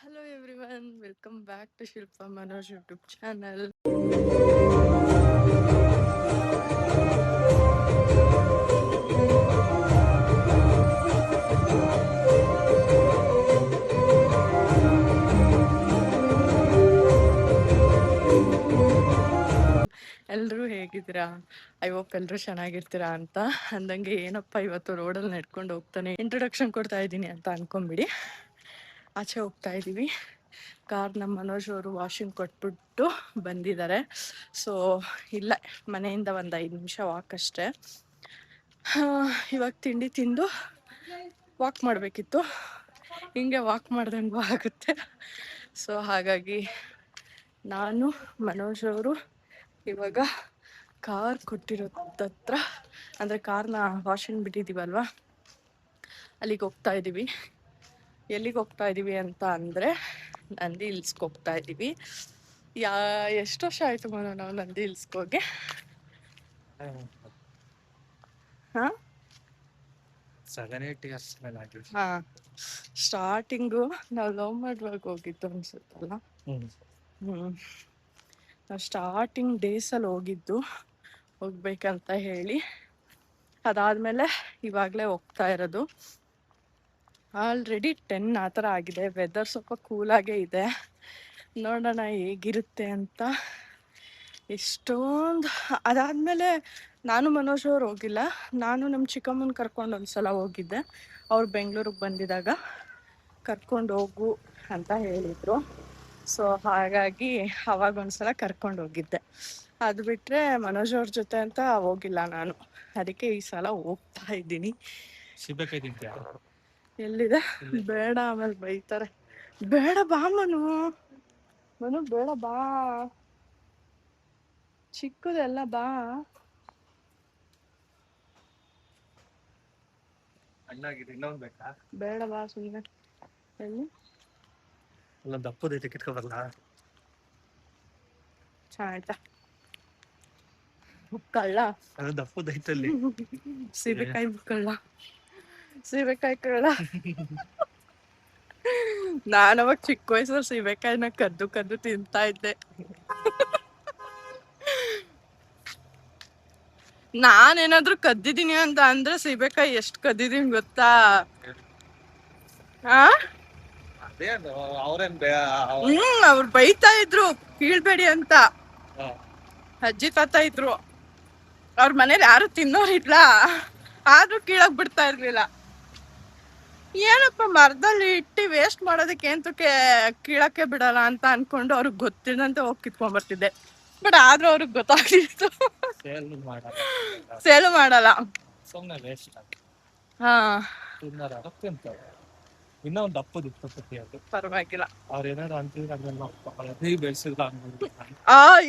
Hello everyone, welcome back to Shilpa Manoj YouTube channel. ಎಲ್ಲರೂ ಹೇಗಿದ್ದೀರಾ? I hope ಎಲ್ಲರೂ ಚೆನ್ನಾಗಿರ್ತೀರಾ ಅಂತ ಅಂದಂಗೆ ಏನಪ್ಪ ಇವತ್ತು ರೋಡಲ್ಲಿ ನಡ್ಕೊಂಡು ಹೋಗ್ತಾನೆ ಇಂಟ್ರೊಡಕ್ಷನ್ ಕೊಡ್ತಾ ಇದ್ದೀನಿ ಅಂತ ಅನ್ಕೊಂಬಿಡಿ. ಆಚೆ ಹೋಗ್ತಾ ಇದ್ದೀವಿ. ಕಾರ್ ನಮ್ಮ ಮನೋಜ್ ಅವರು ವಾಷಿಂಗ್ ಕೊಟ್ಬಿಟ್ಟು ಬಂದಿದ್ದಾರೆ. ಸೊ ಇಲ್ಲ, ಮನೆಯಿಂದ ಒಂದು 5 ನಿಮಿಷ ವಾಕ್ ಅಷ್ಟೇ. ಇವಾಗ ತಿಂಡಿ ತಿಂದು ವಾಕ್ ಮಾಡಬೇಕಿತ್ತು. ಹಿಂಗೆ ವಾಕ್ ಮಾಡ್ದಂಗೂ ಆಗುತ್ತೆ. ಸೊ ಹಾಗಾಗಿ ನಾನು ಮನೋಜ್ ಅವರು ಇವಾಗ ಕಾರ್ ಕೊಟ್ಟಿರೋದತ್ರ ಅಂದರೆ ಕಾರ್ನ ವಾಷಿಂಗ್ ಬಿಟ್ಟಿದ್ದೀವಲ್ವ, ಅಲ್ಲಿಗೆ ಹೋಗ್ತಾ ಇದ್ದೀವಿ. ಎಲ್ಲಿಗೆ ಹೋಗ್ತಾ ಇದ್ದೀವಿ ಅಂತ ಅಂದರೆ ನಂದಿ ಹಿಲ್ಸ್ಗೆ ಹೋಗ್ತಾ ಇದ್ದೀವಿ. ಎಷ್ಟು ವರ್ಷ ಆಯಿತು ಮನೋ ನಾವು ನಂದಿ ಹಿಲ್ಸ್ಗೆ ಹೋಗಿ? ಹಾಂ, 7-8 years ಮೇಲೆ ಆಗಿದೆ. ಹಾಂ, ಸ್ಟಾರ್ಟಿಂಗು ನಾವು ಲವ್ ಮಾಡುವಾಗ ಹೋಗಿದ್ದು ಅನ್ಸುತ್ತಲ್ಲ. ನಾವು ಸ್ಟಾರ್ಟಿಂಗ್ ಡೇಸಲ್ಲಿ ಹೋಗ್ಬೇಕಂತ ಹೇಳಿ ಅದಾದಮೇಲೆ ಇವಾಗಲೇ ಹೋಗ್ತಾ ಇರೋದು. ಆಲ್ರೆಡಿ 10 ಆ ಥರ ಆಗಿದೆ. ವೆದರ್ ಸ್ವಲ್ಪ ಕೂಲಾಗೇ ಇದೆ. ನೋಡೋಣ ಹೇಗಿರುತ್ತೆ ಅಂತ. ಎಷ್ಟೊಂದು ಅದಾದಮೇಲೆ ನಾನು ಮನೋಜ್ ಅವ್ರು ಹೋಗಿಲ್ಲ. ನಾನು ನಮ್ಮ ಚಿಕ್ಕಮ್ಮನ ಕರ್ಕೊಂಡು ಒಂದ್ಸಲ ಹೋಗಿದ್ದೆ. ಅವ್ರು ಬೆಂಗಳೂರಿಗೆ ಬಂದಿದ್ದಾಗ ಕರ್ಕೊಂಡು ಹೋಗು ಅಂತ ಹೇಳಿದರು. ಸೊ ಹಾಗಾಗಿ ಅವಾಗ ಒಂದ್ಸಲ ಕರ್ಕೊಂಡು ಹೋಗಿದ್ದೆ. ಅದು ಬಿಟ್ಟರೆ ಮನೋಜ್ ಅವ್ರ ಜೊತೆ ಅಂತ ಹೋಗಿಲ್ಲ ನಾನು. ಅದಕ್ಕೆ ಈ ಸಲ ಹೋಗ್ತಾ ಇದ್ದೀನಿ. ಎಲ್ಲಿದೆ? ಬೇಡ, ಆಮೇಲೆ ಬೈತಾರೆ. ಬೇಡ ಬಾ ಮನು ಬೇಡ ಬಾ, ಚಿಕ್ಕದೆಲ್ಲ ಬಾ. ಬೇಡ ಬಾ ಸುಮ್ಮನೆ. ಎಲ್ಲಿ ದಪ್ಪದೈತೆ ಕಿತ್ಕೊಬರಲ್ಲ. ಆಯ್ತಾ ಕಳ್ಳ ಅದು ದಪ್ಪದೈತಲ್ಲಿ. ಸೀಬೆಕಾಯಿ ಕಳ್ಳ. ನಾನವಾಗ ಚಿಕ್ಕ ವಯಸ್ಸಲ್ಲಿ ಸೀಬೆಕಾಯಿನ ಕದ್ದು ತಿಂತಾ ಇದ್ದೆ. ನಾನೇನಾದ್ರೂ ಕದ್ದಿದ್ದೀನಿ ಅಂತ ಅಂದ್ರೆ ಸೀಬೆಕಾಯಿ ಎಷ್ಟು ಕದ್ದಿದೀನಿ ಗೊತ್ತಾ? ಅವ್ರು ಬೈತಾ ಇದ್ರು ಕೀಳ್ಬೇಡಿ ಅಂತ. ಅಜ್ಜಿ ತಾತ ಇದ್ರು, ಅವ್ರ ಮನೇಲಿ ಯಾರು ತಿನ್ನೋರಿಲ್ಲ, ಆದ್ರೂ ಕೀಳಕ್ ಬಿಡ್ತಾ ಇರ್ಲಿಲ್ಲ. ಏನಪ್ಪ ಮರದಲ್ಲಿ ಇಟ್ಟು ವೇಸ್ಟ್ ಮಾಡೋದಕ್ಕೆ ಏಂತಕ್ಕೆ ಕೀಳಕ್ಕೆ ಬಿಡಲ್ಲ ಅಂತ ಅನ್ಕೊಂಡು ಅವ್ರಿಗೆ ಗೊತ್ತಿಲ್ಲದಂತೆ ಹೋಗಿ ಕಿತ್ಕೊಂಡ್ಬರ್ತಿದ್ದೆ. ಬಟ್ ಆದ್ರೂ ಅವ್ರಿಗೆ ಗೊತ್ತಾಗ್ತಿತ್ತು. ಸೇಲು ಮಾಡಲ್ಲ. ಹಾ, ಇನ್ನೂ ಒಂದು ದಪ್ಪದಿತ್ತು ಅದು ಪರವಾಗಿಲ್ಲ. ಅವ್ರೇನಾದ್ರು ಅಂತಿದ್ರೆ ಬೆಳೆಸಿಲ್ಲ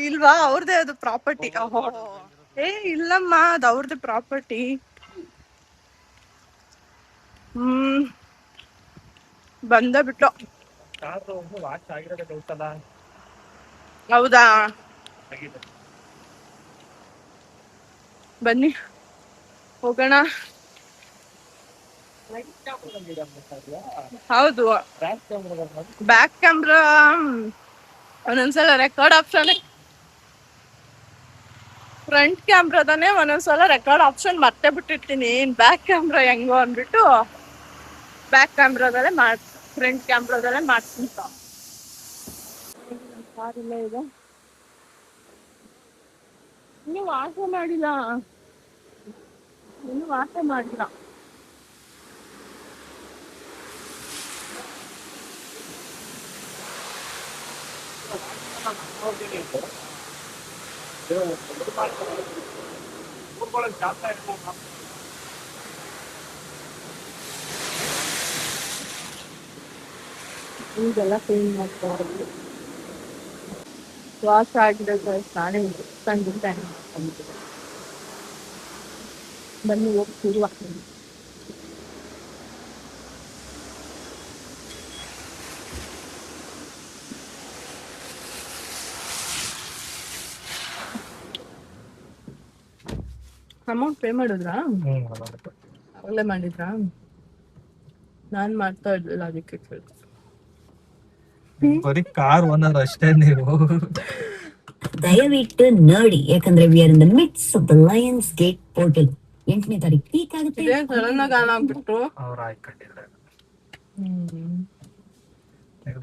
ಇಲ್ವಾ, ಅವ್ರದೇ ಅದು ಪ್ರಾಪರ್ಟಿ. ಇಲ್ಲಮ್ಮ, ಅದು ಅವ್ರದೇ ಪ್ರಾಪರ್ಟಿ. ಬಂದ ಬಿಟ್ಟು. ಹೌದಾ, ಬನ್ನಿ ಹೋಗೋಣ. ಹೌದು, ಬ್ಯಾಕ್ ಕ್ಯಾಮ್ರಾ ಒಂದೊಂದ್ಸಲ ರೆಕಾರ್ಡ್ ಆಪ್ಷನ್, ಫ್ರಂಟ್ ಕ್ಯಾಮ್ರಾದಾನೆ ಒಂದೊಂದ್ಸಲ ರೆಕಾರ್ಡ್ ಆಪ್ಷನ್ ಮತ್ತೆ ಬಿಟ್ಟಿರ್ತೀನಿ. ಬ್ಯಾಕ್ ಕ್ಯಾಮ್ರಾ ಹೆಂಗೋ ಅಂದ್ಬಿಟ್ಟು ಬ್ಯಾಕ್ ಕ್ಯಾಮ್ರಾದಲ್ಲೇ ಫ್ರಂಟ್ ಕ್ಯಾಮ್ರಾದಲ್ಲೇ ಮಾಡ್ತೀನಿ. ಕಾರಿಲ್ಲ ಇದೆ, ಇನ್ನೂ ವಾಸ ಮಾಡಿಲ್ಲ. ಈಗೆಲ್ಲ ಕ್ಲೀನ್ ಮಾಡ್ತಾ ಇರೋದು. ವಾಸ ಆಗಿದೆ, ನಾನೇ ತಂದಿದ್ದೇನೆ. ಬನ್ನಿ ಹೋಗ್ತೀವಿ. ಅಮೌಂಟ್ ಪೇ ಮಾಡಿದ್ರಾ? ಅಲ್ಲೇ ಮಾಡಿದ್ರಾ? ನಾನು ಮಾಡ್ತಾ ಇರ್ಲಿಲ್ಲ, ಅದಕ್ಕೆ ಕೇಳಿದೆ. ಬರೀ ಕಾರ್ ಓನರ್ ಅಷ್ಟೇ ನೀವು. ದಯವಿಟ್ಟು ನೋಡಿ, ಯಾಕಂದ್ರೆ we are in the midst of the lions gate portal. 8ನೇ ತಾರೀಕು ಪೀಕ್ ಆಗುತ್ತೆ. ಸಡನ್ ಆಗಿ ಆನ್ ಆಗ್ಬಿಟ್ರು. ಅವ್ರು ಆಯ್ಕೊಂಡಿಲ್ಲ.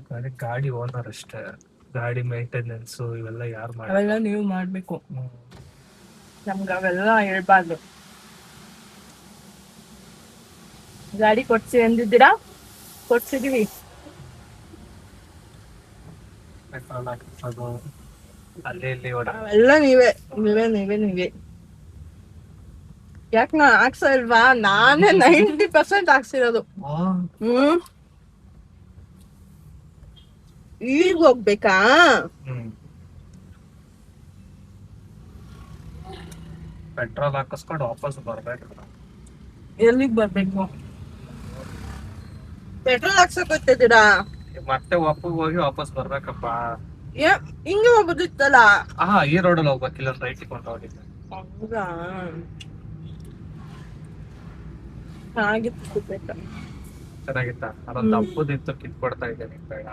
ಬರೀ ಗಾಡಿ ಓನರ್ ಅಷ್ಟೇ. ಗಾಡಿ ಮೇಂಟೆನೆನ್ಸ್ ಇವೆಲ್ಲ ಯಾರು ಮಾಡಿ? ಅವೆಲ್ಲ ನೀವು ಮಾಡ್ಬೇಕು, ನಮ್ಗೆ ಅವೆಲ್ಲ ಹೇಳ್ಬಾರ್ದು. ಗಾಡಿ ಕೊಡ್ಸಿ ಅಂದಿದ್ದೀರಾ, ಕೊಡ್ಸಿದೀವಿ. ಪೆಟ್ರೋಲ್ ಹಾಕಿಸೋದು ಅಲ್ಲಿ ಇಲ್ಲಿ ಓಡ ಅವೆಲ್ಲ ನೀವೇ ನೀವೇ ನೀವೇ ನೀವೇ. ಯಾಕೆ ನಾನು ಹಾಕ್ಸ ಇಲ್ವಾ? ನಾನೇ 90% ಹಾಕ್ಸಿರೋದು. ಈಗ ಹೋಗ್ಬೇಕಾ? ಪೆಟ್ರೋಲ್ ಹಾಕಿಸ್ಕೊಂಡು ವಾಪಸ್ ಬರ್ಬೇಕು. ಎಲ್ಲಿಗ್ ಬರ್ಬೇಕು? ಪೆಟ್ರೋಲ್ ಹಾಕ್ಸಕ್ ಹೋಗ್ತಿದ್ದೀರಾ? ಮತ್ತೆ ಒಪ್ಪಗೆ ಹೋಗಿ ವಾಪಸ್ ಬರ್ಬೇಕಪ್ಪ. ಹಿಂಗೆ ಹೋಗೋದಿತ್ತಲ್ಲ. ಈ ರೋಡಲ್ಲಿ ಹೋಗ್ಬೇಕಿಲ್ಲ, ರೈಟ್ ಕೊಂಡು ಹೋಗಿದ್ದೆ. ಹೌದಾ? ಚೆನ್ನಾಗಿತ್ತು ಪೆಟ್ರೋಲ್. ಚೆನ್ನಾಗಿತ್ತ? ಅದೊಂದು ಹಬ್ಬದಿತ್ತು, ಕಿತ್ಕೊಡ್ತಾ ಇದ್ದೆ ನಿನ್ ಬೇಡ.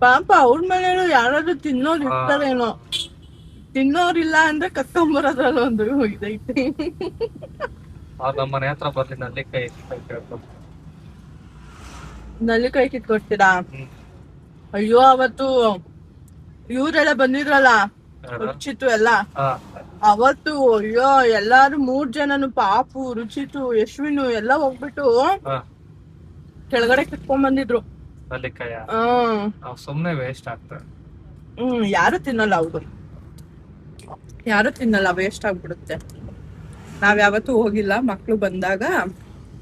ಪಾಪ ಅವ್ರ ಮನೇಲೂ ಯಾರಾದ್ರೂ ತಿನ್ನೋರು ಇರ್ತಾರೇನೋ. ತಿನ್ನೋರಿಲ್ಲ ಅಂದ್ರೆ ಕತ್ಕೊಂಬರೋದ್ರಲ್ಲ ಒಂದು ಇದೈತಿ. ಅವ್ರ ನಮ್ಮ ಮನೆ ಹತ್ರ ಬರ್ಲಿ, ನಲ್ಲಿಕಾಯಿ ಕೇಳ್ಕೊಂಡು. ನಲ್ಲಿಕಾಯಿ ಕಿತ್ಕೊಡ್ತೀರಾ? ಅಯ್ಯೋ, ಅವತ್ತು ಇವರೆಲ್ಲ ಬಂದಿದ್ರಲ್ಲ, ರುಚಿತು ಎಲ್ಲ, ಅವತ್ತು ಅಯ್ಯೋ ಎಲ್ಲಾರು 3 ಜನನು, ಪಾಪು, ರುಚಿತು, ಯಶ್ವಿನು ಎಲ್ಲ ಹೋಗ್ಬಿಟ್ಟು ಕೆಳಗಡೆ ಕಿತ್ಕೊಂಡ್ ಬಂದಿದ್ರು ನಲ್ಲಿಕಾಯ. ಸುಮ್ನೆ ವೇಸ್ಟ್ ಆಗ್ತದೆ. ಯಾರು ತಿನ್ನಲ್ಲ, ಅವ್ರು ಯಾರು ತಿನ್ನಲ್ಲ, ವೇಸ್ಟ್ ಆಗ್ಬಿಡುತ್ತೆ. ನಾವ್ ಯಾವತ್ತೂ ಹೋಗಿಲ್ಲ, ಮಕ್ಳು ಬಂದಾಗ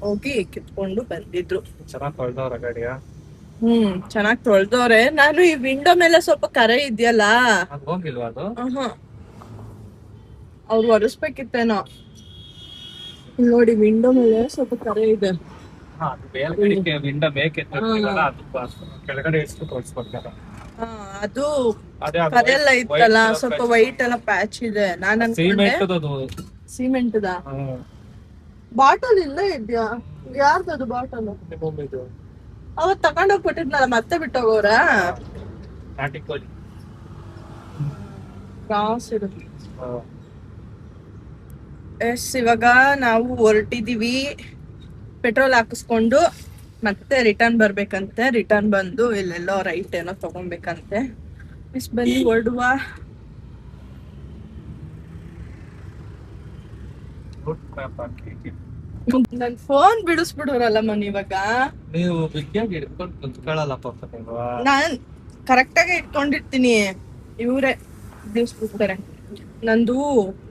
ಹೋಗಿ ಕಿತ್ಕೊಂಡು ಬಂದಿದ್ರು. ಚೆನ್ನಾಗ್ ತೊಳ್ದವ್ರ ಗಾಡಿಯ? ಚೆನ್ನಾಗ್ ತೊಳ್ದವ್ರೆ. ನಾನು ಈ ವಿಂಡೋ ಮೇಲೆ ಸ್ವಲ್ಪ ಕರೆ ಇದೆಯಲ್ಲ, ಹೋಗಿಲ್ವಾ ಅದು? ಅವ್ರು ಒರೆಸ್ಬೇಕಿತ್ತೇನೋ. ನೋಡಿ, ವಿಂಡೋ ಮೇಲೆ ಸ್ವಲ್ಪ ಕರೆ ಇದೆ. ವಿಂಡೋ ಬೇಕಿತ್ತಲ್ಲ, ಕೆಳಗಡೆ ಎಷ್ಟು ತೋರಿಸ್ಕೊಡ್ತಾರೆ. ಅದು ಕರೆ ಎಲ್ಲ ಇತ್ತಲ್ಲ, ಸ್ವಲ್ಪ ವೈಟ್ ಎಲ್ಲ ಪ್ಯಾಚ್ ಇದೆ. ನಾನು ಸಿಮೆಂಟ್ದ ಬಾಟಲ್ ಇಲ್ಲ ಇದ್ಯಾ? ಯಾರ್ದದು ಬಾಟಲ್? ಅವತ್ ತಕೊಂಡೋಗ್ ಕೊಟ್ಟಿದ್ನಲ್ಲ, ಮತ್ತೆ ಬಿಟ್ಟೋಗೋರ. ಎಸ್, ಇವಾಗ ನಾವು ಹೊರಟಿದೀವಿ. ಪೆಟ್ರೋಲ್ ಹಾಕಿಸ್ಕೊಂಡು ಮತ್ತೆ ರಿಟರ್ನ್ ಬರ್ಬೇಕಂತೆ. ರಿಟರ್ನ್ ಬಂದು ಇಲ್ಲೆಲ್ಲೋ ರೈಟ್ ಏನೋ ತಗೊಬೇಕಂತೆ. ಮಿಸ್, ಬನ್ನಿ ಹೊರಡುವ. ನನ್ ಫೋನ್ ಬಿಡಿಸ್ಬಿಡೋರಲ್ಲಮ್ಮ ಇವಾಗ. ನೀವು ಬಿಗ್ಯಾಗಿ ಹಿಡ್ಕೊಂಡು ಕುಂತ್ಕೊಳ್ಳಲ್ಲ ಪಾಪ ನೀವು. ನಾನ್ ಕರೆಕ್ಟ್ ಆಗಿ ಇಟ್ಕೊಂಡಿರ್ತೀನಿ, ಇವ್ರೆ ಬಿಡಿಸ್ಬಿಡ್ತಾರೆ. ನಂದು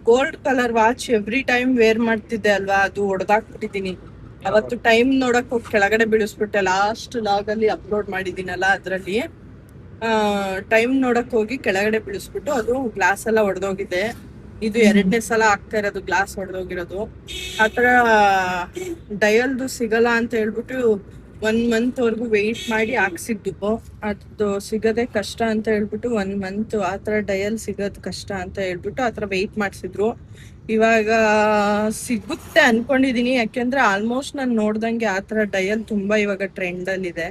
gold colour watch every time wear ಮಾಡ್ತಿದ್ದೆ ಅಲ್ವಾ, ಅದು ಹೊಡೆದಾಕ್ಬಿಟ್ಟಿದೀನಿ. ಅವತ್ತು ಟೈಮ್ ನೋಡಕ್ ಹೋಗಿ ಕೆಳಗಡೆ ಬಿಡಿಸ್ಬಿಟ್ಟೆ. ಲಾಸ್ಟ್ ಲಾಗ್ ಅಲ್ಲಿ ಅಪ್ಲೋಡ್ ಮಾಡಿದೀನಲ್ಲ, ಅದ್ರಲ್ಲಿ ಟೈಮ್ ನೋಡಕ್ ಹೋಗಿ ಕೆಳಗಡೆ ಬಿಡಿಸ್ಬಿಟ್ಟು ಅದು ಗ್ಲಾಸ್ ಎಲ್ಲ ಒಡೆದೋಗಿದೆ. ಇದು 2ನೇ ಸಲ ಆಗ್ತಾ ಇರೋದು ಗ್ಲಾಸ್ ಹೊಡೆದೋಗಿರೋದು. ಆತರ ಡಯಲ್ದು ಸಿಗಲ್ಲ ಅಂತ ಹೇಳ್ಬಿಟ್ಟು 1 ಮಂತ್ ವರ್ಗು ವೆಯ್ಟ್ ಮಾಡಿ ಹಾಕ್ಸಿದ್ದು. ಅದು ಸಿಗದೆ ಕಷ್ಟ ಅಂತ ಹೇಳ್ಬಿಟ್ಟು 1 ಮಂತ್ ಆತರ ಡಯಲ್ ಸಿಗೋದು ಕಷ್ಟ ಅಂತ ಹೇಳ್ಬಿಟ್ಟು ಆತರ ವೆಯ್ಟ್ ಮಾಡಿಸಿದ್ರು. ಇವಾಗ ಸಿಗುತ್ತೆ ಅನ್ಕೊಂಡಿದೀನಿ, ಯಾಕೆಂದ್ರೆ ಆಲ್ಮೋಸ್ಟ್ ನಾನು ನೋಡ್ದಂಗೆ ಆತರ ಡಯಲ್ ತುಂಬಾ ಇವಾಗ ಟ್ರೆಂಡ್ ಅಲ್ಲಿ ಇದೆ.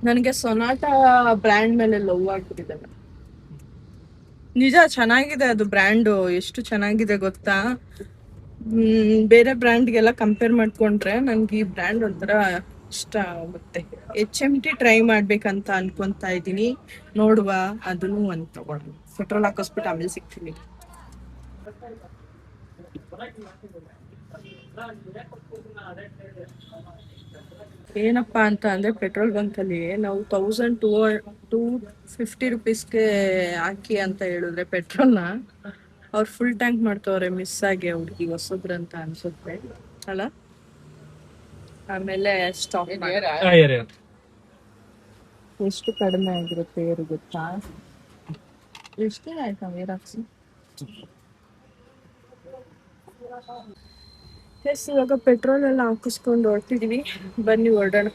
ನನಗೆ ಸೊನಾಟಾ ಬ್ರ್ಯಾಂಡ್ ಮೇಲೆ ಲವ್ ಆಗ್ಬಿಟ್ಟಿದೆ. ನಿಜ, ಚೆನ್ನಾಗಿದೆ ಅದು ಬ್ರ್ಯಾಂಡು. ಎಷ್ಟು ಚೆನ್ನಾಗಿದೆ ಗೊತ್ತಾ? ಬೇರೆ ಬ್ರ್ಯಾಂಡ್ಗೆಲ್ಲ ಕಂಪೇರ್ ಮಾಡ್ಕೊಂಡ್ರೆ ನನ್ಗೆ ಈ ಬ್ರ್ಯಾಂಡ್ ಒಂಥರ ಇಷ್ಟ ಆಗುತ್ತೆ. HMT ಟ್ರೈ ಮಾಡ್ಬೇಕಂತ ಅನ್ಕೊಂತಾ ಇದ್ದೀನಿ. ನೋಡುವ, ಅದನ್ನು ಒಂದು ತಗೊಂಡು ಪೆಟ್ರೋಲ್ ಹಾಕಿಸ್ಬಿಟ್ಟು ಆಮೇಲೆ ಸಿಗ್ತೀನಿ. ಏನಪ್ಪಾ ಅಂತ ಅಂದ್ರೆ, ಪೆಟ್ರೋಲ್ ಬಂಕ್ ಅಲ್ಲಿ ನಾವು 1250 ರುಪೀಸ್ಗೆ ಹಾಕಿ ಅಂತ ಹೇಳಿದ್ರೆ ಪೆಟ್ರೋಲ್ನ ಅವ್ರು ಫುಲ್ ಟ್ಯಾಂಕ್ ಮಾಡ್ತವ್ರೆ. ಮಿಸ್ ಆಗಿ ಹುಡುಗಿ ಹೊಸಬ್ರಂತ ಅನ್ಸುತ್ತೆ ಅಲ್ಲ. ಆಮೇಲೆ ಸ್ಟಾಪ್ ಎಷ್ಟು ಕಡಿಮೆ ಆಗಿರುತ್ತೆ ಏರು ಗೊತ್ತಾ? ಎಷ್ಟು ಆಯ್ತಾ ಏರ್ ಹಾಕ್ಸಿ? ಎಸ್, ಇವಾಗ ಪೆಟ್ರೋಲ್ ಎಲ್ಲ ಹಾಕಿಸ್ಕೊಂಡು ಹೊರಟಿದೀವಿ. ಬನ್ನಿ ಹೊರಡೋಣ.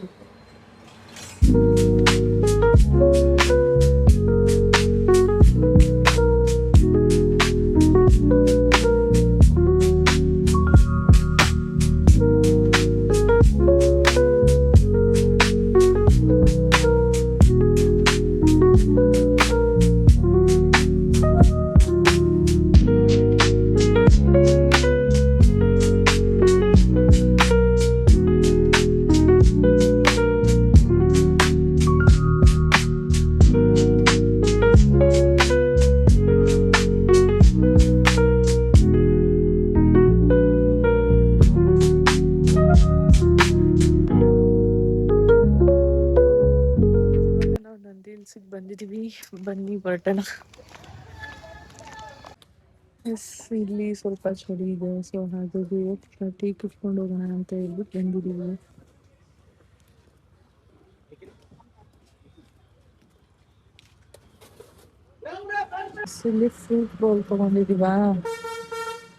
ಬಂದಿದ್ದೀವಿ, ಬನ್ನಿ ಹೊರಟೋಣ. ಎಸ್, ಇಲ್ಲಿ ಸ್ವಲ್ಪ ಚಳಿ ಇದೆ, ಸೊ ಹಾಗಾಗಿ ಟೀ ಕುತ್ಕೊಂಡು ಹೋಗೋಣ ಅಂತ ಹೇಳ್ಬಿಟ್ಟು ಬಂದಿದ್ದೀವಿ. ಇಲ್ಲಿ ಫ್ರೂಟ್ ಬೌಲ್ ತಗೊಂಡಿದೀವಾ,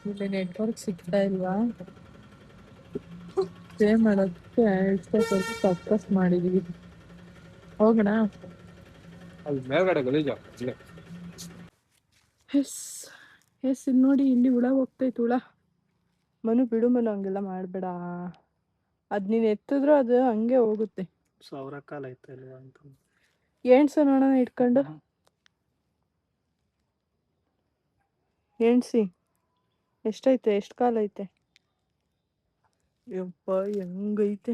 ಇಲ್ಲಿ ನೆಟ್ವರ್ಕ್ ಸಿಗ್ತಾ ಇಲ್ವಾ, ಪೇ ಮಾಡೋದಕ್ಕೆ ಇಷ್ಟ ಸ್ವಲ್ಪ ಸಕ್ಸಸ್ ಮಾಡಿದೀವಿ. ಹೋಗೋಣ. ಎಸ್ ಎಸ್, ಇಲ್ಲಿ ನೋಡಿ, ಇಲ್ಲಿ ಹುಳ ಹೋಗ್ತೈತೆ. ಹುಳ ಮನು ಬಿಡು, ಮನು ಹಂಗೆಲ್ಲ ಮಾಡಬೇಡ. ಅದು ನೀನು ಎತ್ತಿದ್ರು ಅದು ಹಂಗೆ ಹೋಗುತ್ತೆ. 1000 ಕಾಲ ಐತೆ ಅಲ್ವಾ ಅಂತ ಎಣ್ಸು ನೋಡೋಣ ಇಟ್ಕೊಂಡು. ಎಣ್ಸಿ ಎಷ್ಟೈತೆ, ಎಷ್ಟು ಕಾಲ ಐತೆ? ಯಪ್ಪ ಹೆಂಗೈತೆ,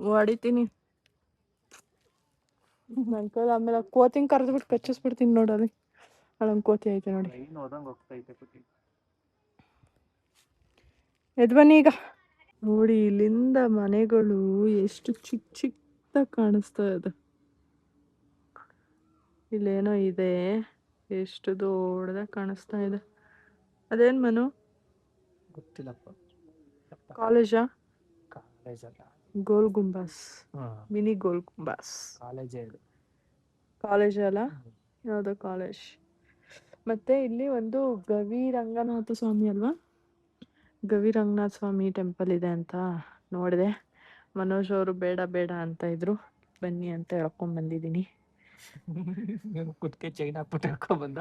ಹೊಡಿತೀನಿ ನನ್ನ ಕೈಲಿ. ಆಮೇಲೆ ಕೋತಿಂಗ್ ಕರೆದ್ಬಿಟ್ಟು ಕಚ್ಚಿಸ್ಬಿಡ್ತೀನಿ ನೋಡಲ್ಲಿ. ಅಲ್ಲೊಂದು ಕೋತಿ ಐತೆ ನೋಡಿ. ಎದ್ ಬನ್ನಿ ಈಗ. ನೋಡಿ, ಇಲ್ಲಿಂದ ಮನೆಗಳು ಎಷ್ಟು ಚಿಕ್ಕ ಚಿಕ್ಕದಾಗಿ ಕಾಣಿಸ್ತಾ ಇದೆ. ಇಲ್ಲೇನೋ ಇದೆ, ಎಷ್ಟು ದೊಡ್ಡದಾಗಿ ಕಾಣಿಸ್ತಾ ಇದೆ. ಅದೇನ್ ಮನು? ಗೊತ್ತಿಲ್ಲಪ್ಪ. ಕಾಲೇಜಾ? ಕಾಲೇಜ್ ಅಲ್ಲ, ಗೋಲ್ ಗುಂಬಾಸ್, ಮಿನಿ ಗೋಲ್ ಗುಂಬಾಸ್. ಕಾಲೇಜ್ ಅಲ್ಲ, ಯಾವುದೋ ಕಾಲೇಜ್. ಮತ್ತೆ ಇಲ್ಲಿ ಒಂದು ಗವಿ ರಂಗನಾಥ ಸ್ವಾಮಿ ಅಲ್ವಾ, ಗವಿ ರಂಗನಾಥ ಸ್ವಾಮಿ ಟೆಂಪಲ್ ಇದೆ ಅಂತ ನೋಡಿದೆ. ಮನೋಜ್ ಅವರು ಬೇಡ ಬೇಡ ಅಂತ ಇದ್ರು, ಬನ್ನಿ ಅಂತ ಹೇಳ್ಕೊಂಡ್ ಬಂದಿದ್ದೀನಿ. ಕುತ್ಕೆ ಚೈನ್ ಹಾಕ್ಬಿಟ್ಟು ಹೇಳ್ಕೊಂಡ್ ಬಂದ.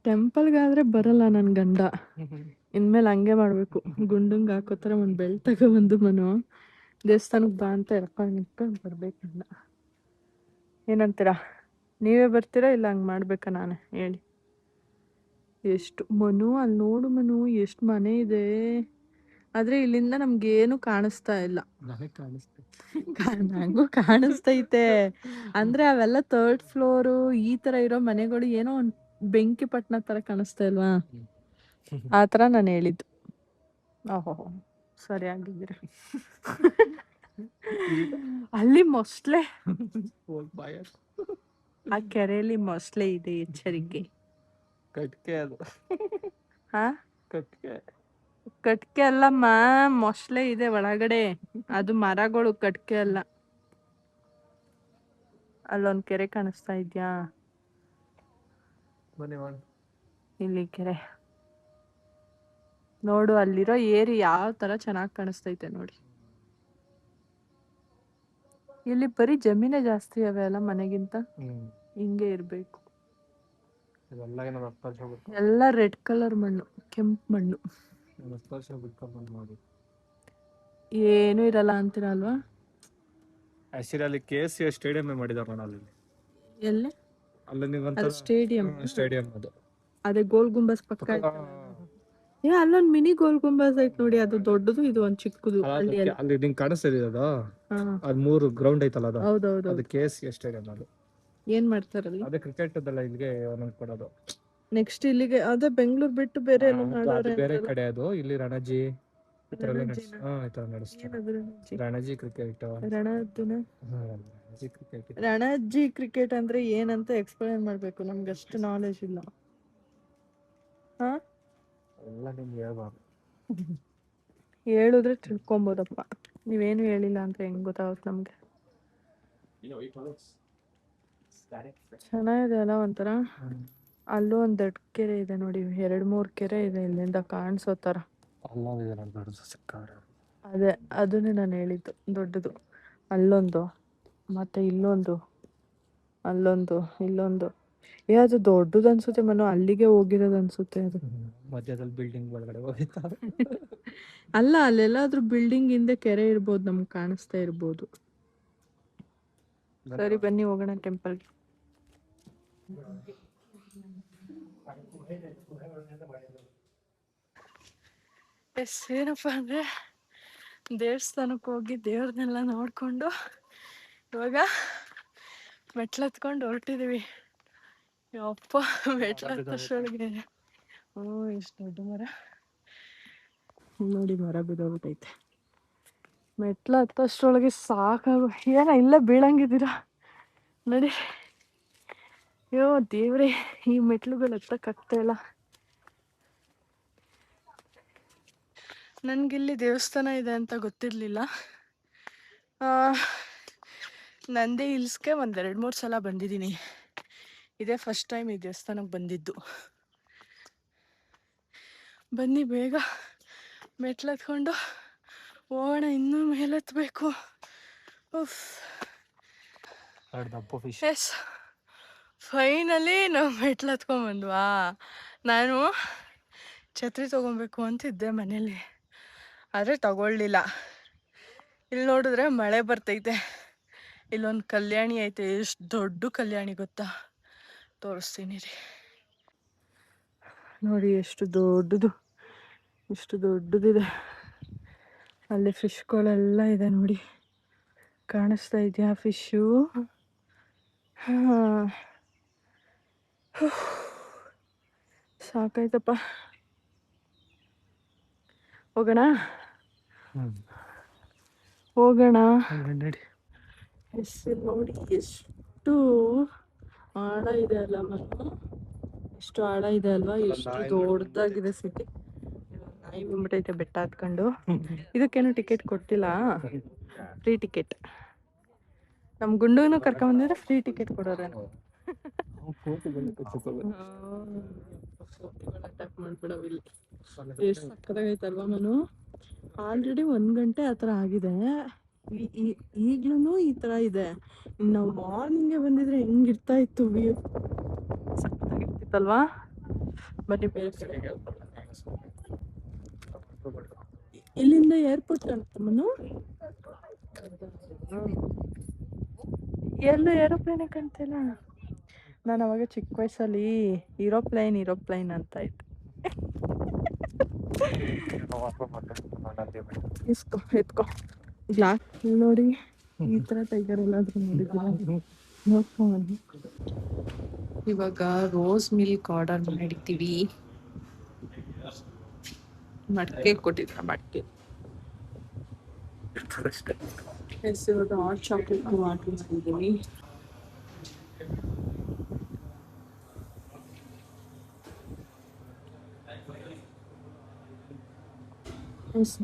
ಟೆಂಪಲ್ಗಾದ್ರೆ ಬರಲ್ಲ ನನ್ನ ಗಂಡ, ಇನ್ಮೇಲೆ ಹಂಗೆ ಮಾಡ್ಬೇಕು. ಗುಂಡಂಗ್ ಹಾಕೋತರ ಒಂದು ಬೆಲ್ಟ್ ತಗೊಬಂದು ಮನು ದೇವಸ್ಥಾನಕ್ಕೆ ಬಾ ಅಂತ ಹೇಳ್ಕೊಂಡು ಬರ್ಬೇಕನ್ನ. ಏನಂತೀರಾ? ನೀವೇ ಬರ್ತೀರಾ ಇಲ್ಲ ಹಂಗೆ ಮಾಡ್ಬೇಕಾ ನಾನೇ? ಹೇಳಿ. ಎಷ್ಟು ಮನು, ಅಲ್ಲಿ ನೋಡು ಮನು, ಎಷ್ಟು ಮನೆ ಇದೆ. ಆದ್ರೆ ಇಲ್ಲಿಂದ ನಮ್ಗೇನು ಕಾಣಿಸ್ತಾ ಇಲ್ಲ. ನಂಗೂ ಕಾಣಿಸ್ತೈತೆ, ಅಂದ್ರೆ ಅವೆಲ್ಲ 3rd ಫ್ಲೋರು ಈ ತರ ಇರೋ ಮನೆಗಳು ಏನೋ ಒಂದ್ ಬೆಂಕಿ ಪಟ್ಟಣ ತರ ಕಾಣಿಸ್ತಾ ಇಲ್ವಾ, ಆ ತರ ನಾನು ಹೇಳಿದ್ದು. ಓಹೋ, ಸರಿಯಾಗಿದ್ದೀರ. ಅಲ್ಲಿ ಮೊಸಳೆ, ಆ ಕೆರೆಯಲ್ಲಿ ಮೊಸಳೆ ಇದೆ, ಎಚ್ಚರಿಕೆ. ಕಟ್ಕೆ ಅದು. ಹಾ, ಕಟ್ಕೆ ಕಟ್ಕೆ ಅಲ್ಲಮ್ಮ, ಮೊಸಳೆ ಇದೆ ಒಳಗಡೆ. ಅದು ಮರಗಳು, ಕಟ್ಕೆ ಅಲ್ಲ. ಅಲ್ಲೊಂದ್ ಕೆರೆ ಕಾಣಿಸ್ತಾ ಇದ್ಯಾ? ಇಲ್ಲಿ ಕೆರೆ ನೋಡು, ಅಲ್ಲಿರೋ ಏರಿ ಯಾವ ತರ ಚೆನ್ನಾಗಿ ಕಾಣಿಸ್ತೈತೆ ನೋಡಿ. ಇಲ್ಲಿ ಬರೀ ಜಮೀನೇ ಜಾಸ್ತಿ ಅವೆ ಅಲ್ಲ ಮನೆಗಿಂತ. ಹಿಂಗೆ ಇರ್ಬೇಕು. ಎಲ್ಲ ರೆಡ್ ಕಲರ್ ಮಣ್ಣು, ಕೆಂಪು ಮಣ್ಣು, ಏನು ಇರಲ್ಲ ಅಂತೀರ ಅಲ್ವಾ? ಅಲ್ಲಿ KCA ಸ್ಟೇಡಿಯಂ ಮಾಡಿದಾರ ಅಲ್ಲಿ. ಎಲ್ಲಿ? ಅಲ್ಲಿ ಸ್ಟೇಡಿಯಂ. ಅದು ಅದೇ ಗೋಲ್ ಗುಂಬಸ್ ಪಕ್ಕ ಏ, ಅಲ್ಲೊಂದ್ ಮಿನಿ ಗೋಲ್ ಗುಂಬಸ್ ಐತ್ ನೋಡಿ, ಅದು ದೊಡ್ಡದು, ಇದು ಒಂದ್ ಚಿಕ್ಕದು. ಅಲ್ಲಿ ನಿಂಗೆ ಕಾಣಿಸ್ತಾ ಇದೆ ಅದು. ಅದು 3 ಗ್ರೌಂಡ್ ಐತಲ್ಲ, ಅದು ಹೌದೌದು. ಅದು KCA ಸ್ಟೇಡಿಯಂ. ಅದು ಏನ್ ಮಾಡ್ತಾರಲ್ಲಿ? ಅದೇ ಕ್ರಿಕೆಟ್ ಅದಲ್ಲ, ಇಲ್ಲಿಗೆ ಒಂದೊಂದು ಕೊಡೋದು. ನೆಕ್ಸ್ಟ್ ಇಲ್ಲಿಗೆ ಅದೇ ಬೆಂಗಳೂರು ಬಿಟ್ಟು ಬೇರೆ ಎಲ್ಲ ಅದು ಬೇರೆ ಕಡೆ. ಅದು ಇಲ್ಲಿ ರಣಜಿ ರಣಜಿ ಕ್ರಿಕೆಟ್. ರಣಜಿ ಕ್ರಿಕೆಟ್ ಅಂದ್ರೆ ಏನಂತ ಎಕ್ಸ್ಪ್ಲೈನ್ ಮಾಡ್ಬೇಕು, ನಮ್ಗೆ ಅಷ್ಟು ನಾಲೆಜ್ ಇಲ್ಲ. ಹಾ, ಎಲ್ಲ ನಿಮ್ಗೆ ಹೇಳ್ಬಾರ್ದು. ಹೇಳಿದ್ರೆ ತಿಳ್ಕೊಬೋದಪ್ಪ, ನೀವೇನು ಹೇಳಿಲ್ಲ ಅಂದ್ರೆ ಹೆಂಗ್ ಗೊತ್ತಾಗುತ್ತೆ ನಮ್ಗೆ? ಚೆನ್ನಾಗಿದೆ ಅಲ್ಲ ಒಂಥರ. ಅಲ್ಲೂ ಒಂದ್ ದೊಡ್ಡ ಕೆರೆ ಇದೆ ನೋಡಿ, 2-3 ಕೆರೆ ಇದೆ ಇಲ್ಲಿಂದ ಕಾಣಿಸೋ ತರ. ಅದೇ, ಅದನ್ನೇ ನಾನು ಹೇಳಿದ್ದು, ದೊಡ್ಡದು. ಅಲ್ಲೊಂದು, ಮತ್ತೆ ಇಲ್ಲೊಂದು, ಅಲ್ಲೊಂದು, ಇಲ್ಲೊಂದು. ಅದು ದೊಡ್ಡದು ಅನ್ಸುತ್ತೆ ಮನು, ಅಲ್ಲಿಗೆ ಹೋಗಿರೋದು ಅನ್ಸುತ್ತೆ ಅದು. ಮಧ್ಯದಲ್ಲಿ ಬಿಲ್ಡಿಂಗ್ ಒಳಗಡೆ ಹೋಗಿತ್ತು. ಅಲ್ಲ, ಅಲ್ಲೆಲ್ಲಾದ್ರೂ ಬಿಲ್ಡಿಂಗ್ ಹಿಂದೆ ಕೆರೆ ಇರ್ಬೋದು, ನಮ್ಗೆ ಕಾಣಿಸ್ತಾ ಇರ್ಬೋದು. ಸರಿ, ಬನ್ನಿ ಹೋಗೋಣ ಟೆಂಪಲ್ಗೆ. ಎಸ್, ಏನಪ್ಪ ಅಂದ್ರೆ ದೇವಸ್ಥಾನಕ್ಕೆ ಹೋಗಿ ದೇವ್ರನ್ನೆಲ್ಲ ನೋಡ್ಕೊಂಡು ಇವಾಗ ಮೆಟ್ಲತ್ಕೊಂಡು ಹೊರಟಿದೀವಿ. ಯಪ್ಪ, ಮೆಟ್ಲತ್ತಷ್ಟೊಳಗೆ ಎಷ್ಟು ದೊಡ್ಡ ಮರ ನೋಡಿ, ಮರ ಬಿದ್ದೋಗ್ಬಿಟ್ಟೈತೆ. ಮೆಟ್ಲು ಹತ್ತಷ್ಟರೊಳಗೆ ಸಾಕಾಗು. ಏನ ಇಲ್ಲೇ ಬೀಳಂಗಿದ್ದೀರಾ ನಡಿ. ಅಯ್ಯೋ ದೇವ್ರೆ, ಈ ಮೆಟ್ಲುಗಳು ಹತ್ತಕ್ಕಾಗ್ತಾ ಇಲ್ಲ. ನನಗಿಲ್ಲಿ ದೇವಸ್ಥಾನ ಇದೆ ಅಂತ ಗೊತ್ತಿರಲಿಲ್ಲ. ನಂದಿ ಹಿಲ್ಸ್ಗೆ ಒಂದು 2-3 ಸಲ ಬಂದಿದ್ದೀನಿ. ಇದೇ ಫಸ್ಟ್ ಟೈಮ್ ಈ ದೇವಸ್ಥಾನಕ್ಕೆ ಬಂದಿದ್ದು. ಬನ್ನಿ ಬೇಗ ಮೆಟ್ಲು ಹತ್ಕೊಂಡು ಹೋಗೋಣ, ಇನ್ನೂ ಮೇಲೆತ್ತಬೇಕು. ಎಸ್, ಫೈನಲಿ ನಾವು ಮೆಟ್ಲು ಹತ್ಕೊಂಡ್ಬಂದ್ವಾ. ನಾನು ಛತ್ರಿ ತೊಗೊಬೇಕು ಅಂತಿದ್ದೆ ಮನೇಲಿ, ಆದರೆ ತಗೊಳ್ಳಿಲ್ಲ. ಇಲ್ಲಿ ನೋಡಿದ್ರೆ ಮಳೆ ಬರ್ತೈತೆ. ಇಲ್ಲೊಂದು ಕಲ್ಯಾಣಿ ಐತೆ. ಎಷ್ಟು ದೊಡ್ಡ ಕಲ್ಯಾಣಿ ಗೊತ್ತಾ, ತೋರಿಸ್ತೀನಿ ರೀ. ನೋಡಿ ಎಷ್ಟು ದೊಡ್ಡದು, ಎಷ್ಟು ದೊಡ್ಡದಿದೆ. ಅಲ್ಲಿ ಫಿಶ್ಗಳೆಲ್ಲ ಇದೆ ನೋಡಿ, ಕಾಣಿಸ್ತಾ ಇದೆಯಾ ಫಿಶ್ಶು? ಸಾಕಾಯ್ತಪ್ಪ. ಹೋಗೋಣ ಹೋಗೋಣ. ನೋಡಿ ಎಷ್ಟು ಆಳ ಇದೆ ಅಲ್ಲ ಮಣ್ಣು, ಎಷ್ಟು ಆಳ ಇದೆ ಅಲ್ವಾ, ಎಷ್ಟು ದೊಡ್ಡದಾಗಿದೆ ಸಿಟಿ. ನಾಯಿ ಬಂದ್ಬಿಟ್ಟೈತೆ ಬೆಟ್ಟ ಹತ್ಕೊಂಡು. ಇದಕ್ಕೇನು ಟಿಕೆಟ್ ಕೊಡ್ತಿಲ್ಲ, ಫ್ರೀ ಟಿಕೆಟ್. ನಮ್ಮ ಗುಂಡುನು ಕರ್ಕೊಂಬಂದಿದ್ರೆ ಫ್ರೀ ಟಿಕೆಟ್ ಕೊಡೋರೇನು. ಅಟ್ಯಾಕ್ ಮಾಡ್ಬಿಡವಿಲ್ಲಿ. ಎಷ್ಟು ಸಕ್ಕತ್ತಾಗೈತಲ್ವಾ ಮನು. ಆಲ್ರೆಡಿ 1 ಗಂಟೆ ಆ ಥರ ಆಗಿದೆ, ಈಗ್ಲೂ ಈ ಥರ ಇದೆ. ನಾವು ಮಾರ್ನಿಂಗೇ ಬಂದಿದ್ರೆ ಹೆಂಗಿರ್ತಾ ಇತ್ತು ವ್ಯೂ, ಸಕ್ಕತ್ತಾಗಿರ್ತಿತ್ತಲ್ವಾ. ಬನ್ನಿ ಬೇರೆ ಕಡೆಗೆ. ಇಲ್ಲಿಂದ ಏರ್ಪೋರ್ಟ್ ಕಾಣುತ್ತೆ ಮನು. ಎಲ್ಲೂ ಏರೋಪ್ಲೇನೇ ಕಾಣ್ತಿಲ್ಲ. ನಾನು ಅವಾಗ ಚಿಕ್ಕ ವಯಸ್ಸಲ್ಲಿ ಏರೋಪ್ಲೈನ್ ಅಂತ ಇತ್ತು. ಎತ್ಕೊ ಗ್ಲಾಸ್ ನೋಡಿ. ಈ ಥರ ಟೈಗರ್ ಎಲ್ಲಾದ್ರೂ ನೋಡಿದ್ದೀರಾ? ನೋಡ್ಕೊಂಬನ್ನಿ. ಇವಾಗ ರೋಸ್ ಮಿಲ್ಕ್ ಆರ್ಡರ್ ಮಾಡಿದ್ದೀವಿ. ಮಡಿಕೆ ಕೊಟ್ಟಿದ್ರ, ಮಡಿಕೆ. ಇವಾಗ ಹಾಟ್ ಚಾಕ್ಲೇಟ್ ಆರ್ಡರ್ ಮಾಡಿದ್ದೀವಿ.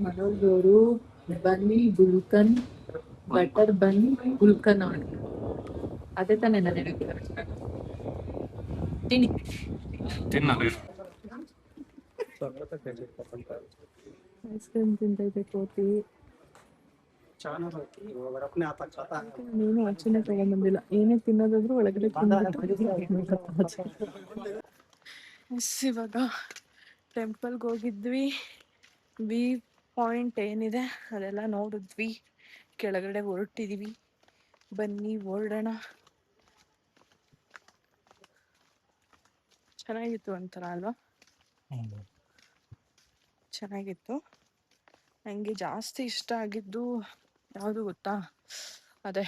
ಮನೋಜವರು ಬನ್ನಿ ಗುಲ್ಕನ್, ಬಟರ್ ಬನ್ ಗುಲ್ಕನ್ ಆರ್ಡರ್. ಅದೇ ತಾನೇ ನಾನು ಹೇಳಿದ್ದೆ. ತಿನ್ನಿ. ಐಸ್ ಕ್ರೀಮ್ ತಿಂತೈತೆ ಕೋತಿ. ನೀನು ಆಚೆನೆ ತಗೊಂಡ್ಬಂದಿಲ್ಲ. ಏನೇ ತಿನ್ನೋದಾದ್ರೂ ಒಳಗಡೆ ಇವಾಗ ಟೆಂಪಲ್ಗೆ ಹೋಗಿದ್ವಿ. ವಿ ಪಾಯಿಂಟ್ ಏನಿದೆ ಅದೆಲ್ಲ ನೋಡಿದ್ವಿ. ಕೆಳಗಡೆ ಹೊರಟಿದೀವಿ. ಬನ್ನಿ ಹೊರಡೋಣ. ಚೆನ್ನಾಗಿತ್ತು ಒಂಥರ ಅಲ್ವಾ? ಚೆನ್ನಾಗಿತ್ತು. ನನಗೆ ಜಾಸ್ತಿ ಇಷ್ಟ ಆಗಿದ್ದು ಯಾವುದು ಗೊತ್ತಾ? ಅದೇ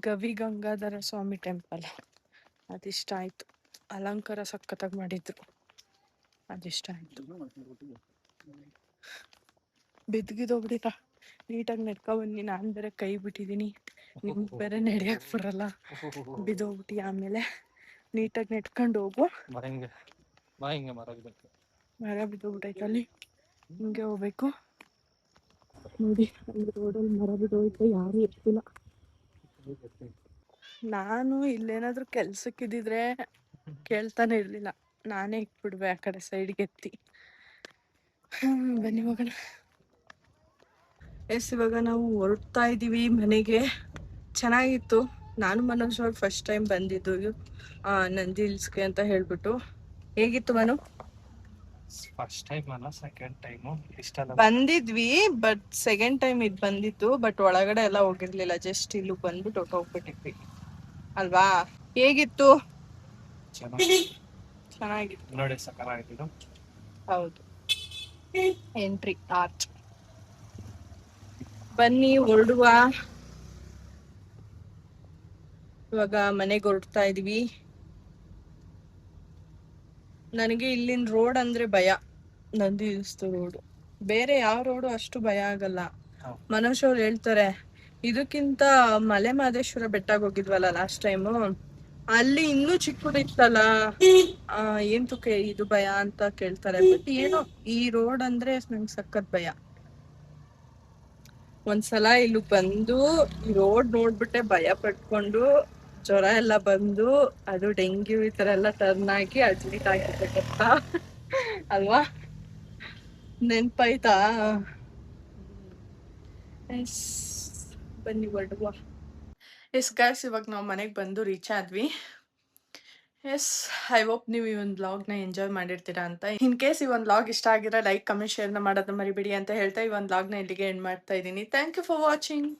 ಗವಿ ಗಂಗಾಧರ ಸ್ವಾಮಿ ಟೆಂಪಲ್. ಅದಿಷ್ಟ ಆಯಿತು. ಅಲಂಕಾರ ಸಖತ್ತಾಗಿ ಮಾಡಿದ್ರು, ಅದಿಷ್ಟ ಆಯಿತು. ಬಿದ್ಗಿದೋಗ್ಬಿಟ್ಟಿರ. ನೀಟಾಗಿ ನಡ್ಕೊಬನ್ನಿ. ನಾನು ಬೇರೆ ಕೈ ಬಿಟ್ಟಿದ್ದೀನಿ, ನಿಮ್ಗೆ ಬೇರೆ ನಡೆಯಕ್ಕೆ ಬರಲ್ಲ. ಬಿದ್ದೋಗ್ಬಿಟ್ಟು ಆಮೇಲೆ ನೀಟಾಗಿ ನೆಟ್ಕೊಂಡು ಹೋಗು. ಮರ ಬಿದ್ದೋಗ್ಬಿಟ್ಟೈತಲ್ಲಿ, ಹಿಂಗೆ ಹೋಗ್ಬೇಕು. ನೋಡಿ ಅಲ್ಲಿ ರೋಡಲ್ಲಿ ಮರ ಬಿದ್ದೋಯ್ತು, ಯಾರು ಎತ್ತಿಲ್ಲ. ನಾನು ಇಲ್ಲೇನಾದ್ರೂ ಕೆಲ್ಸಕ್ಕಿದ್ದಿದ್ರೆ ಕೇಳ್ತಾನೆ ಇರಲಿಲ್ಲ, ನಾನೇ ಇಟ್ಬಿಡ್ವೆ ಆ ಕಡೆ ಸೈಡ್ಗೆ ಎತ್ತಿ. ಬನ್ನಿ ಹೋಗೋಣ. ಇವಾಗ ನಾವು ಹೊರಡ್ತಾ ಇದ್ದೀವಿ ಮನೆಗೆ. ಚೆನ್ನಾಗಿತ್ತು. ನಾನು ಮನೋಜ್ ಅವ್ರು ಫಸ್ಟ್ ಟೈಮ್ ಬಂದಿದ್ದು ನಂದಿ ಹಿಲ್ಸ್ಗೆ ಅಂತ ಹೇಳ್ಬಿಟ್ಟು. ಹೇಗಿತ್ತು ಮನು? ಫಸ್ಟ್ ಟೈಮ್ ಅಲ್ಲ, ಸೆಕೆಂಡ್ ಟೈಮು. ಬಂದಿದ್ವಿ, ಬಟ್ ಸೆಕೆಂಡ್ ಟೈಮ್ ಇದು ಬಂದಿತ್ತು. ಬಟ್ ಒಳಗಡೆ ಎಲ್ಲ ಹೋಗಿರ್ಲಿಲ್ಲ, ಜಸ್ಟ್ ಇಲ್ಲಿ ಬಂದ್ಬಿಟ್ಟು ಹೋಗ್ಬಿಟ್ಟಿದ್ವಿ ಅಲ್ವಾ? ಹೇಗಿತ್ತು? ಚೆನ್ನಾಗಿತ್ತು ನೋಡಿ, ಸಕ್ಕತ್ತಾಗಿತ್ತು. ಹೌದು. Entry arch. ಬನ್ನಿ ಹೊರಡುವ. ಇವಾಗ ಮನೆಗೆ ಹೊರಡ್ತಾ ಇದೀವಿ. ನನಗೆ ಇಲ್ಲಿನ ರೋಡ್ ಅಂದ್ರೆ ಭಯ, ನಂದಿ ಹಿಲ್ಸ್ ರೋಡ್. ಬೇರೆ ಯಾವ ರೋಡು ಅಷ್ಟು ಭಯ ಆಗಲ್ಲ. ಹೌದು. ಮನೋಜ್ ಅವ್ರು ಹೇಳ್ತಾರೆ, ಇದಕ್ಕಿಂತ ಮಲೆ ಮಹದೇಶ್ವರ ಬೆಟ್ಟಕ್ಕೆ ಹೋಗಿದ್ವಲ್ಲ ಲಾಸ್ಟ್ ಟೈಮು, ಅಲ್ಲಿ ಇನ್ನೂ ಚಿಕ್ಕದಿತ್ತಲ್ಲ, ಏನ್ ತುಕೆ ಇದು ಭಯ ಅಂತ ಕೇಳ್ತಾರೆ. ಬಟ್ ಏನೋ ಈ ರೋಡ್ ಅಂದ್ರೆ ನಂಗೆ ಸಖತ್ ಭಯ. ಒಂದ್ಸಲ ಇಲ್ಲಿ ಬಂದು ಈ ರೋಡ್ ನೋಡ್ಬಿಟ್ಟೆ ಭಯ ಪಟ್ಕೊಂಡು ಜ್ವರ ಎಲ್ಲ ಬಂದು ಅದು ಡೆಂಗ್ಯೂ ಈ ತರ ಎಲ್ಲ ಟರ್ನ್ ಆಗಿ ಅಡ್ಮಿಟ್ ಆಗಿದ್ದೆ ಗೊತ್ತಾ ಅಲ್ವಾ? ನೆನ್ಪಾಯ್ತಾ? ಎಸ್, ಬನ್ನಿ ಹೊರಡುವ. ಎಸ್ ಗಾಯ್ಸ್, ಇವಾಗ ನಾವು ಮನೆಗೆ ಬಂದು ರೀಚ್ ಆದ್ವಿ. ಎಸ್, ಐ ಹೋಪ್ ನೀವು ಈ ಒಂದು ವ್ಲಾಗ್ನ ಎಂಜಾಯ್ ಮಾಡಿರ್ತೀರಾ ಅಂತ. ಇನ್ ಕೇಸ್ ಈ ಒಂದು ವ್ಲಾಗ್ ಇಷ್ಟ ಆಗಿರೋ ಲೈಕ್ ಕಮೆಂಟ್ ಶೇರ್ನ ಮಾಡೋದನ್ನ ಮರಿಬೇಡಿ ಅಂತ ಹೇಳ್ತಾ ಈ ಒಂದು ವ್ಲಾಗ್ನ ಇಲ್ಲಿಗೆ ಎಂಡ್ ಮಾಡ್ತಾ ಇದ್ದೀನಿ. Thank you for watching.